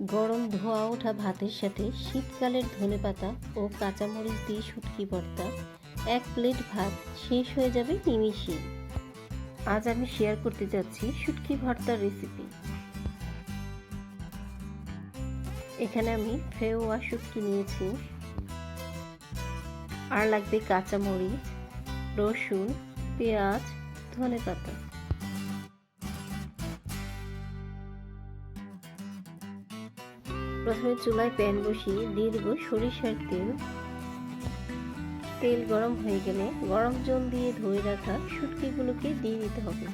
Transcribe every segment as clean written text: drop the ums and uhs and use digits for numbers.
গরম ধোয়া ওঠা ভাতের সাথে শীতকালের ধনেপাতা ও কাঁচামরিচ দিয়ে শুটকি ভর্তা, এক প্লেট ভাত শেষ হয়ে যাবে নিমিষেই। আজ আমি শেয়ার করতে যাচ্ছি শুটকি ভর্তার রেসিপি। এখানে আমি ফেওয়া শুটকি নিয়েছি, আর লাগবে কাঁচামরিচ, রসুন, পেঁয়াজ, ধনেপাতা। প্রথমে চুলায় প্যান বসিয়ে দিয়ে দেব সরিষার তেল। তেল গরম হয়ে গেলে গরম জল দিয়ে ধুয়ে রাখা শুটকিগুলোকে দিয়ে দিতে হবে।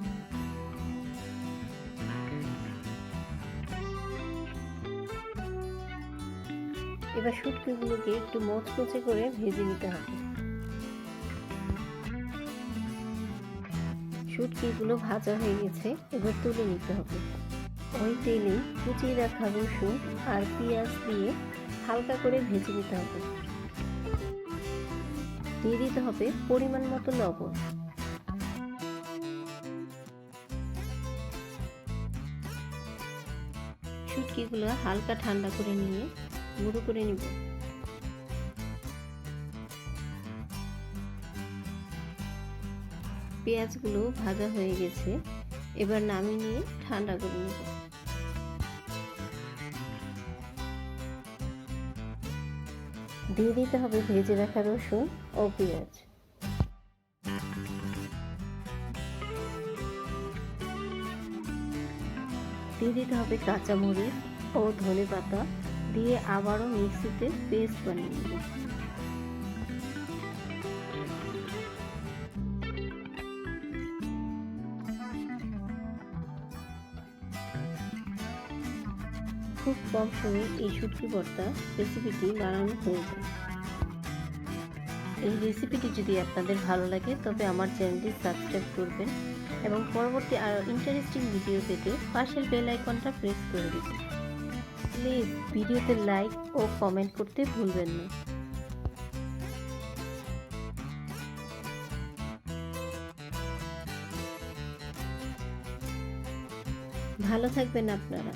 এবার শুটকিগুলোকে একটু মচমচে করে ভেজে নিতে হবে। শুটকিগুলো ভাজা হয়ে গেছে, এবার তুলে নিতে হবে। ওই তেলে কুচিয়ে রাখা রসুন আর পেঁয়াজ দিয়ে হালকা করে ভেজে নিতে হবে। দিয়ে দিতে হবে পরিমাণ মতো লবণ। শুটকিগুলো হালকা ঠান্ডা করে নিয়ে গুঁড়ো করে নিব। পেঁয়াজগুলো ভাজা হয়ে গেছে, এবার নামিয়ে নিয়ে ঠান্ডা করে নেব। দিয়ে দিতে হবে ভেজে রাখা রসুন ও পেঁয়াজ। দিয়ে দিতে হবে কাঁচামরিচ ও ধনেপাতা, দিয়ে আবারও মিক্সিতে পেস্ট বানিয়ে নেব। খুব কম সময়ে এই শুটকি ভর্তা রেসিপিটি বানানো হয়ে যায়। এই রেসিপিটি যদি আপনাদের ভালো লাগে তবে আমার চ্যানেলটি সাবস্ক্রাইব করবেন এবং পরবর্তী আরও ইন্টারেস্টিং ভিডিও পেতে পাশের বেল আইকনটা প্রেস করে দিবেন। প্লিজ ভিডিওতে লাইক ও কমেন্ট করতে ভুলবেন না। ভালো থাকবেন আপনারা।